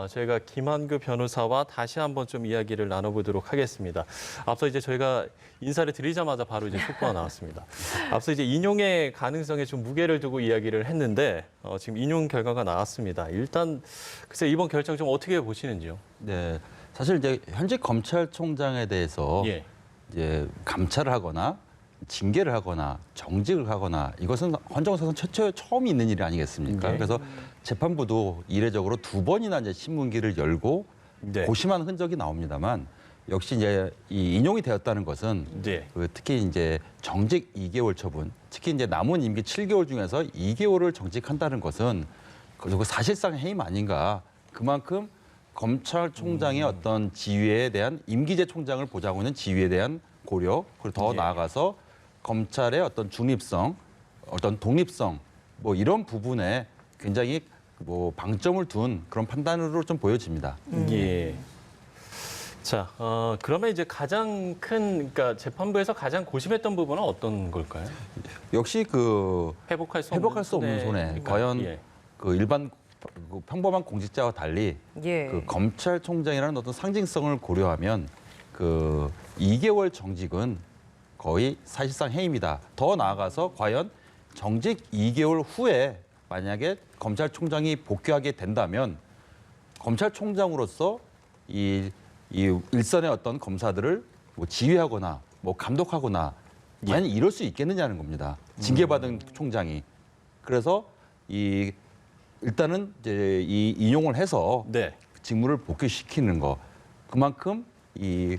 저희가 김한규 변호사와 다시 한번 좀 이야기를 나눠보도록 하겠습니다. 앞서 이제 저희가 인사를 드리자마자 바로 이제 속보가 나왔습니다. 앞서 이제 인용의 가능성에 좀 무게를 두고 이야기를 했는데 지금 인용 결과가 나왔습니다. 일단 글쎄 이번 결정 좀 어떻게 보시는지요? 네, 사실 이제 현직 검찰총장에 대해서 예. 이제 감찰을 하거나 징계를 하거나 정직을 하거나 이것은 헌정사상 최초의 처음 있는 일이 아니겠습니까? 네. 그래서 재판부도 이례적으로 두 번이나 이제 신문기를 열고 네. 고심한 흔적이 나옵니다만 역시 이제 이 인용이 되었다는 것은 네. 특히 이제 정직 2개월 처분, 특히 이제 남은 임기 7개월 중에서 2개월을 정직한다는 것은 그 사실상 해임 아닌가. 그만큼 검찰총장의 어떤 지위에 대한 임기제 총장을 보좌하고 있는 지위에 대한 고려, 그리고 더 예. 나아가서 검찰의 어떤 중립성, 어떤 독립성, 뭐 이런 부분에 굉장히 뭐 방점을 둔 그런 판단으로 좀 보여집니다. 예. 자, 그러면 이제 가장 큰, 그러니까 재판부에서 가장 고심했던 부분은 어떤 걸까요? 역시 그 회복할 수 없는 손해. 손해인가요? 과연 예. 그 일반 그 평범한 공직자와 달리 예. 그 검찰총장이라는 어떤 상징성을 고려하면 그 2개월 정직은 거의 사실상 해임이다. 더 나아가서 과연 정직 2개월 후에 만약에 검찰총장이 복귀하게 된다면 검찰총장으로서 이 일선의 어떤 검사들을 뭐 지휘하거나 뭐 감독하거나 과연 이럴 수 있겠느냐는 겁니다. 징계받은 총장이. 그래서 일단은 이제 이 인용을 해서 네. 직무를 복귀시키는 거. 그만큼 이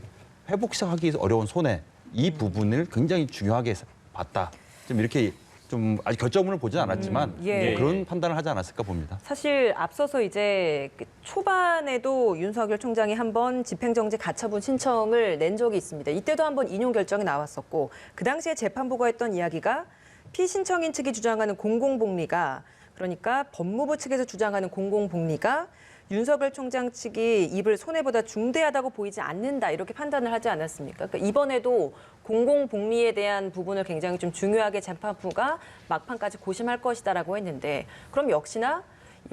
회복하기 어려운 손해 이 부분을 굉장히 중요하게 봤다. 좀 이렇게 좀 아직 결정문을 보진 않았지만 예. 뭐 그런 판단을 하지 않았을까 봅니다. 사실 앞서서 이제 초반에도 윤석열 총장이 한번 집행정지 가처분 신청을 낸 적이 있습니다. 이때도 한번 인용 결정이 나왔었고 그 당시에 재판부가 했던 이야기가 피신청인 측이 주장하는 공공복리가 그러니까 법무부 측에서 주장하는 공공복리가 윤석열 총장 측이 입을 손해보다 중대하다고 보이지 않는다 이렇게 판단을 하지 않았습니까? 그러니까 이번에도 공공복리에 대한 부분을 굉장히 좀 중요하게 재판부가 막판까지 고심할 것이다라고 했는데 그럼 역시나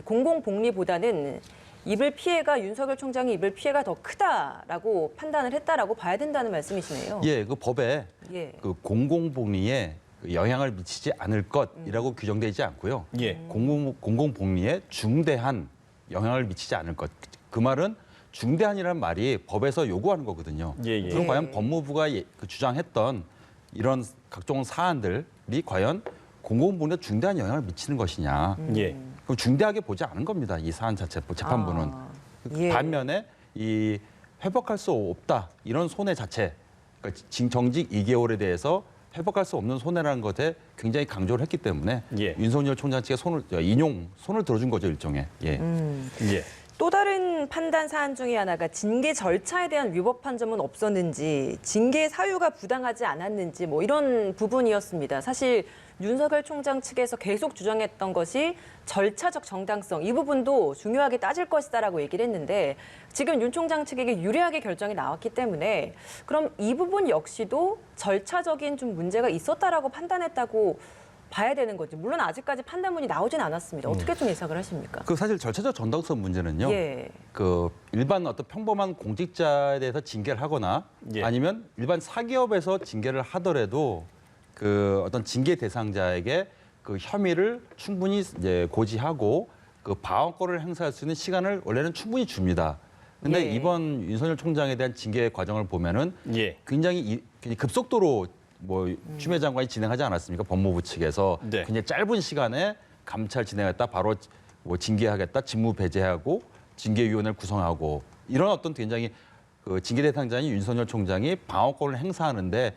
공공복리보다는 입을 피해가 윤석열 총장의 입을 피해가 더 크다라고 판단을 했다라고 봐야 된다는 말씀이시네요. 예, 그 법에 예. 그 공공복리에 영향을 미치지 않을 것이라고 규정되지 않고요. 예. 공공복리에 중대한 영향을 미치지 않을 것. 그 말은 중대한이라는 말이 법에서 요구하는 거거든요. 예, 예. 그럼 예. 과연 법무부가 주장했던 이런 각종 사안들이 과연 공공복리에 중대한 영향을 미치는 것이냐. 예. 그럼 중대하게 보지 않은 겁니다. 이 사안 자체 재판부는. 아, 예. 반면에 이 회복할 수 없다 이런 손해 자체, 그러니까 정직 2개월에 대해서 회복할 수 없는 손해라는 것에 굉장히 강조를 했기 때문에 예. 윤석열 총장 측에 손을 들어준 거죠 일종의. 예. 예. 또 다른 판단 사안 중에 하나가 징계 절차에 대한 위법한 점은 없었는지, 징계 사유가 부당하지 않았는지 뭐 이런 부분이었습니다. 사실 윤석열 총장 측에서 계속 주장했던 것이 절차적 정당성, 이 부분도 중요하게 따질 것이다라고 얘기를 했는데 지금 윤 총장 측에게 유리하게 결정이 나왔기 때문에 그럼 이 부분 역시도 절차적인 좀 문제가 있었다라고 판단했다고 봐야 되는 거지. 물론 아직까지 판단문이 나오진 않았습니다. 어떻게 좀 예상을 하십니까? 그 사실 절차적 정당성 문제는요. 예. 그 일반 어떤 평범한 공직자에 대해서 징계를 하거나 예. 아니면 일반 사기업에서 징계를 하더라도 그 어떤 징계 대상자에게 그 혐의를 충분히 이제 고지하고 그 방어권을 행사할 수 있는 시간을 원래는 충분히 줍니다. 근데 예. 이번 윤석열 총장에 대한 징계 과정을 보면은 예. 굉장히 급속도로 뭐 추미애 장관이 진행하지 않았습니까? 법무부 측에서 네. 굉장히 짧은 시간에 감찰 진행했다 바로 뭐 징계하겠다, 직무 배제하고 징계위원회를 구성하고 이런 어떤 굉장히 그 징계 대상자인 윤석열 총장이 방어권을 행사하는데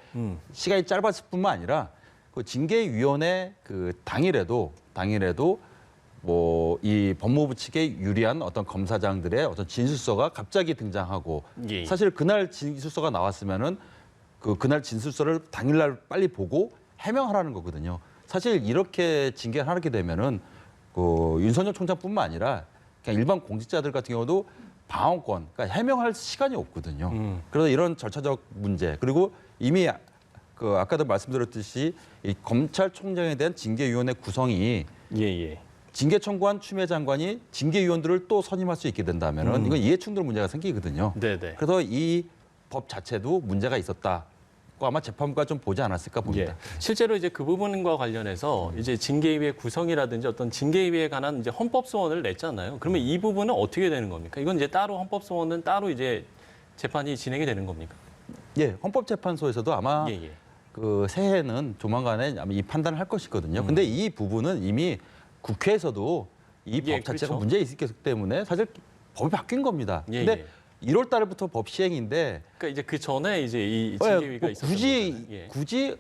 시간이 짧았을 뿐만 아니라 그 징계위원회 그 당일에도 뭐 이 법무부 측에 유리한 어떤 검사장들의 어떤 진술서가 갑자기 등장하고 예. 사실 그날 진술서가 나왔으면은 그날 진술서를 당일날 빨리 보고 해명하라는 거거든요. 사실 이렇게 징계를 하게 되면은 그 윤석열 총장뿐만 아니라 그냥 일반 공직자들 같은 경우도 방어권, 그러니까 해명할 시간이 없거든요. 그래서 이런 절차적 문제 그리고 이미 그 아까도 말씀드렸듯이 이 검찰총장에 대한 징계위원회 구성이 예. 예. 징계 청구한 추미애 장관이 징계위원들을 또 선임할 수 있게 된다면은 이건 이해충돌 문제가 생기거든요. 네네. 그래서 이 법 자체도 문제가 있었다고 아마 재판부가 좀 보지 않았을까 봅니다. 예. 실제로 이제 그 부분과 관련해서 이제 징계위의 구성이라든지 어떤 징계위에 관한 이제 헌법 소원을 냈잖아요. 그러면 이 부분은 어떻게 되는 겁니까? 이건 이제 따로 헌법 소원은 따로 이제 재판이 진행이 되는 겁니까? 예, 헌법재판소에서도 아마 예, 예. 그 새해는 조만간에 아마 이 판단을 할 것이거든요. 근데 이 부분은 이미 국회에서도 이 법 예, 자체가 그렇죠. 문제 있기 때문에 사실 법이 바뀐 겁니다. 예, 근데 예. 1월 달부터 법 시행인데 그러니까 이제 그 전에 이제 이 예, 징계위가 있었던 거잖아요. 예. 굳이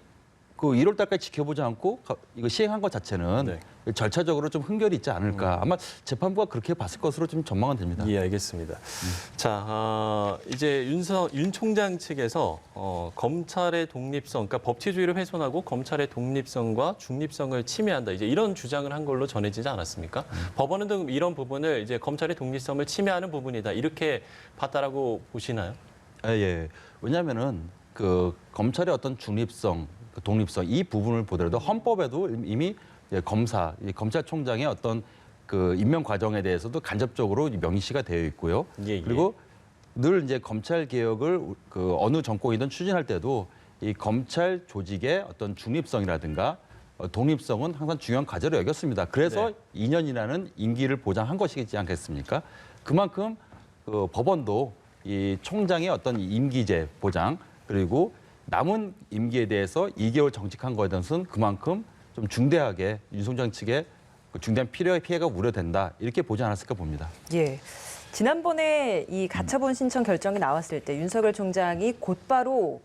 그 1월 달까지 지켜보지 않고 이거 시행한 것 자체는 네. 절차적으로 좀 흥결이 있지 않을까. 아마 재판부가 그렇게 봤을 것으로 좀 전망은 됩니다. 예, 알겠습니다. 자, 이제 윤 총장 측에서 검찰의 독립성, 그러니까 법치주의를 훼손하고 검찰의 독립성과 중립성을 침해한다. 이제 이런 주장을 한 걸로 전해지지 않았습니까? 법원은 또 이런 부분을 이제 검찰의 독립성을 침해하는 부분이다. 이렇게 봤다라고 보시나요? 예. 왜냐하면은 그 검찰의 어떤 중립성, 그 독립성 이 부분을 보더라도 헌법에도 이미 검사, 이 검찰총장의 어떤 그 임명 과정에 대해서도 간접적으로 명시가 되어 있고요. 예, 예. 그리고 늘 이제 검찰 개혁을 그 어느 정권이든 추진할 때도 이 검찰 조직의 어떤 중립성이라든가 독립성은 항상 중요한 과제로 여겼습니다. 그래서 네. 2년이라는 임기를 보장한 것이지 않겠습니까? 그만큼 그 법원도 이 총장의 어떤 임기제 보장 그리고 남은 임기에 대해서 2개월 정직한 거에 대해서는 그만큼 좀 중대하게 윤 총장 측에 그 중대한 피해가 우려된다 이렇게 보지 않았을까 봅니다. 예. 지난번에 이 가처분 신청 결정이 나왔을 때 윤석열 총장이 곧바로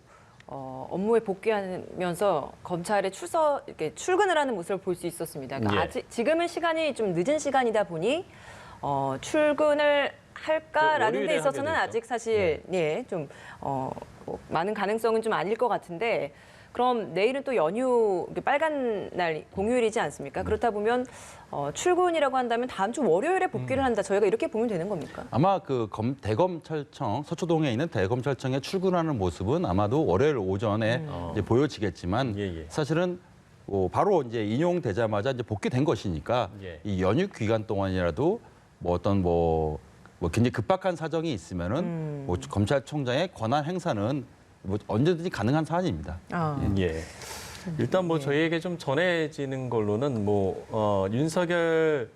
업무에 복귀하면서 검찰에 이렇게 출근을 하는 모습을 볼 수 있었습니다. 그러니까 예. 아직 지금은 시간이 좀 늦은 시간이다 보니 출근을 할까라는 월요일에 데 있어서는 하게 되죠. 아직 사실 예, 좀 뭐 많은 가능성은 좀 아닐 것 같은데 그럼 내일은 또 연휴 빨간 날 공휴일이지 않습니까? 그렇다 보면 출근이라고 한다면 다음 주 월요일에 복귀를 한다. 저희가 이렇게 보면 되는 겁니까? 아마 그 대검찰청 서초동에 있는 대검찰청에 출근하는 모습은 아마도 월요일 오전에 이제 보여지겠지만 예, 예. 사실은 바로 이제 인용되자마자 이제 복귀된 것이니까 예. 이 연휴 기간 동안이라도 뭐 어떤 뭐 굉장히 급박한 사정이 있으면은 뭐 검찰총장의 권한 행사는 뭐 언제든지 가능한 사안입니다. 예. 일단 뭐 저희에게 좀 전해지는 걸로는 윤석열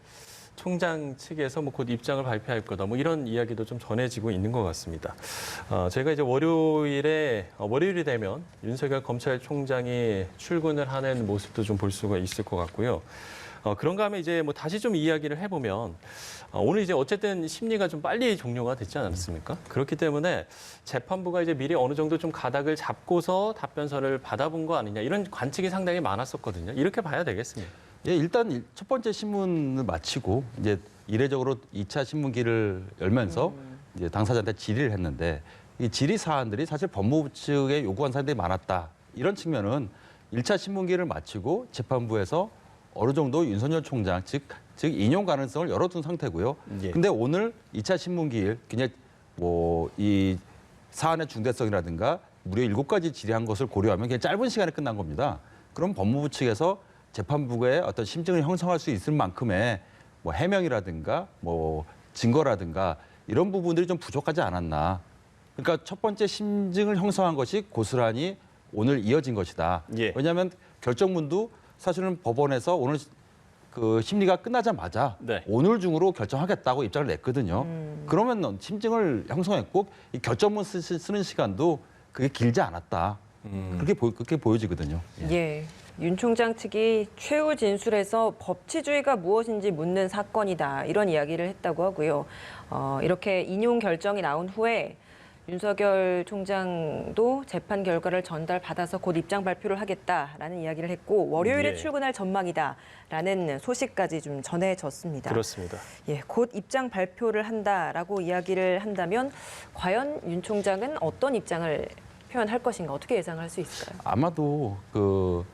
총장 측에서 뭐 곧 입장을 발표할 거다. 뭐 이런 이야기도 좀 전해지고 있는 것 같습니다. 저희가 이제 월요일이 되면 윤석열 검찰총장이 출근을 하는 모습도 좀 볼 수가 있을 것 같고요. 그런가 하면 이제 뭐 다시 좀 이야기를 해보면 오늘 이제 어쨌든 심리가 좀 빨리 종료가 됐지 않았습니까? 그렇기 때문에 재판부가 이제 미리 어느 정도 좀 가닥을 잡고서 답변서를 받아본 거 아니냐 이런 관측이 상당히 많았었거든요. 이렇게 봐야 되겠습니다. 예, 일단 첫 번째 신문을 마치고 이제 이례적으로 2차 신문기를 열면서 이제 당사자한테 질의를 했는데 이 질의 사안들이 사실 법무부 측에 요구한 사안들이 많았다. 이런 측면은 1차 신문기를 마치고 재판부에서 어느 정도 윤석열 총장 즉 인용 가능성을 열어둔 상태고요. 예. 근데 오늘 2차 신문기일 그냥 뭐 이 사안의 중대성이라든가 무려 7가지 질의한 것을 고려하면 그냥 짧은 시간에 끝난 겁니다. 그럼 법무부 측에서 재판부의 어떤 심증을 형성할 수 있을 만큼의 뭐 해명이라든가 뭐 증거라든가 이런 부분들이 좀 부족하지 않았나. 그러니까 첫 번째 심증을 형성한 것이 고스란히 오늘 이어진 것이다. 예. 왜냐하면 결정문도 사실은 법원에서 오늘 그 심리가 끝나자마자 네. 오늘 중으로 결정하겠다고 입장을 냈거든요. 그러면 심증을 형성했고 이 결정문 쓰는 시간도 그게 길지 않았다. 그렇게 보여지거든요. 예. 윤 총장 측이 최후 진술에서 법치주의가 무엇인지 묻는 사건이다. 이런 이야기를 했다고 하고요. 이렇게 인용 결정이 나온 후에 윤석열 총장도 재판 결과를 전달받아서 곧 입장 발표를 하겠다라는 이야기를 했고 월요일에 예. 출근할 전망이다라는 소식까지 좀 전해졌습니다. 그렇습니다. 예, 곧 입장 발표를 한다라고 이야기를 한다면 과연 윤 총장은 어떤 입장을 표현할 것인가 어떻게 예상할 수 있을까요? 아마도 그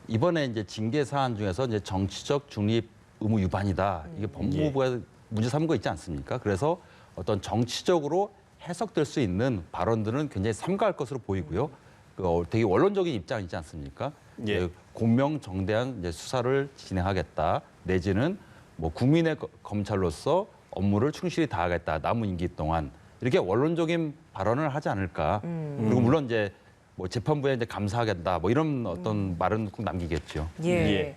이번에 이제 징계 사안 중에서 이제 정치적 중립 의무 위반이다. 이게 법무부가 문제 삼은 거 있지 않습니까? 그래서 어떤 정치적으로 해석될 수 있는 발언들은 굉장히 삼가할 것으로 보이고요. 되게 원론적인 입장이지 않습니까? 예. 공명정대한 이제 수사를 진행하겠다. 내지는 뭐 국민의 검찰로서 업무를 충실히 다하겠다. 남은 임기 동안 이렇게 원론적인 발언을 하지 않을까. 그리고 물론 이제 뭐 재판부에 이제 감사하겠다. 뭐 이런 어떤 말은 꼭 남기겠죠. 예. 예.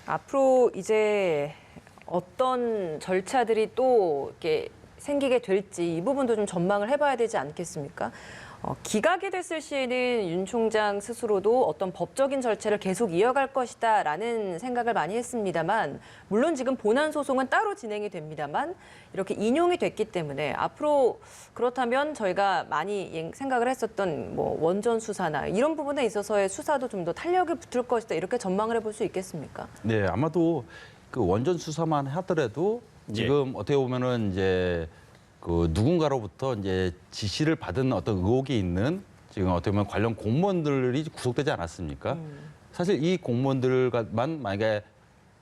앞으로 이제 어떤 절차들이 또 이렇게 생기게 될지 이 부분도 좀 전망을 해봐야 되지 않겠습니까? 기각이 됐을 시에는 윤 총장 스스로도 어떤 법적인 절차를 계속 이어갈 것이다라는 생각을 많이 했습니다만 물론 지금 본안 소송은 따로 진행이 됩니다만 이렇게 인용이 됐기 때문에 앞으로 그렇다면 저희가 많이 생각을 했었던 뭐 원전 수사나 이런 부분에 있어서의 수사도 좀 더 탄력이 붙을 것이다 이렇게 전망을 해볼 수 있겠습니까? 네, 아마도 그 원전 수사만 하더라도 지금 어떻게 보면은 이제 그 누군가로부터 이제 지시를 받은 어떤 의혹이 있는 지금 어떻게 보면 관련 공무원들이 구속되지 않았습니까? 사실 이 공무원들만 만약에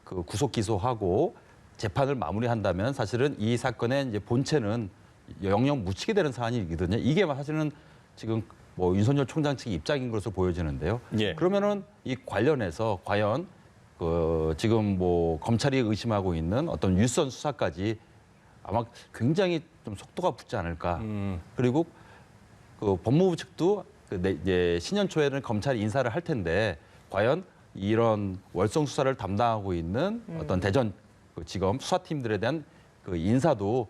그 구속 기소하고 재판을 마무리한다면 사실은 이 사건의 이제 본체는 영영 묻히게 되는 사안이거든요. 이게 사실은 지금 뭐 윤석열 총장 측의 입장인 것으로 보여지는데요. 예. 그러면은 이 관련해서 과연 그 지금 뭐 검찰이 의심하고 있는 어떤 윗선 수사까지 아마 굉장히 좀 속도가 붙지 않을까. 그리고 그 법무부 측도 이제 신년 초에는 검찰이 인사를 할 텐데 과연 이런 월성 수사를 담당하고 있는 어떤 대전 그 지검 수사팀들에 대한 그 인사도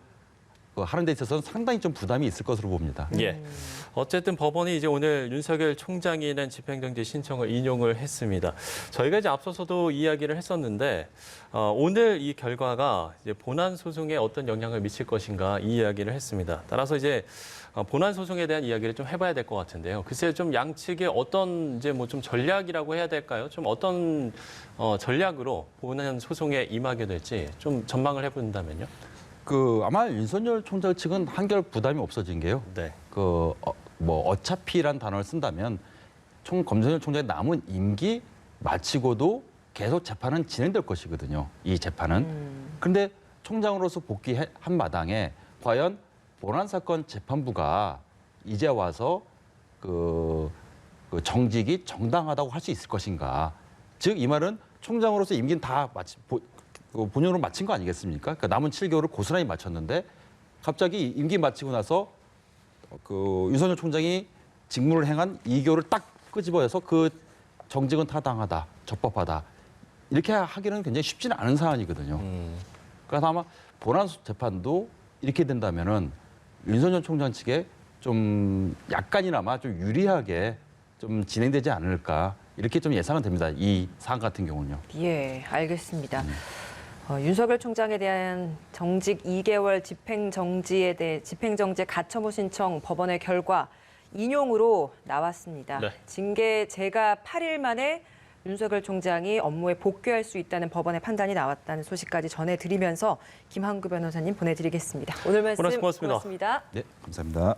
그 하는 데 있어서는 상당히 좀 부담이 있을 것으로 봅니다. 예. 어쨌든 법원이 이제 오늘 윤석열 총장이 낸 집행정지 신청을 인용을 했습니다. 저희가 이제 앞서서도 이야기를 했었는데 오늘 이 결과가 이제 본안 소송에 어떤 영향을 미칠 것인가 이 이야기를 했습니다. 따라서 이제 본안 소송에 대한 이야기를 좀 해봐야 될 것 같은데요. 글쎄 좀 양측의 어떤 이제 뭐 좀 전략이라고 해야 될까요? 좀 어떤 전략으로 본안 소송에 임하게 될지 좀 전망을 해본다면요. 그 아마 윤석열 총장 측은 한결 부담이 없어진 게요. 네. 뭐 어차피란 단어를 쓴다면 검찰 총장의 남은 임기 마치고도 계속 재판은 진행될 것이거든요. 이 재판은. 그런데 총장으로서 복귀한 마당에 과연 본안 사건 재판부가 이제 와서 그 정직이 정당하다고 할 수 있을 것인가. 즉 이 말은 총장으로서 임기는 다 본연으로 마친 거 아니겠습니까? 그러니까 남은 7개월을 고스란히 마쳤는데 갑자기 임기 마치고 나서 그 윤석열 총장이 직무를 행한 2개월을 딱 끄집어내서 그 정직은 타당하다, 적법하다 이렇게 하기는 굉장히 쉽지는 않은 사안이거든요. 그래서 아마 본안 재판도 이렇게 된다면은 윤석열 총장 측에 좀 약간이나마 좀 유리하게 좀 진행되지 않을까 이렇게 좀 예상은 됩니다. 이 사안 같은 경우는요. 예, 알겠습니다. 윤석열 총장에 대한 정직 2개월 집행정지에 대해 집행정지 가처분 신청 법원의 결과 인용으로 나왔습니다. 네. 징계 제가 8일 만에 윤석열 총장이 업무에 복귀할 수 있다는 법원의 판단이 나왔다는 소식까지 전해드리면서 김한구 변호사님 보내드리겠습니다. 오늘 말씀 고맙습니다. 고맙습니다. 네, 감사합니다.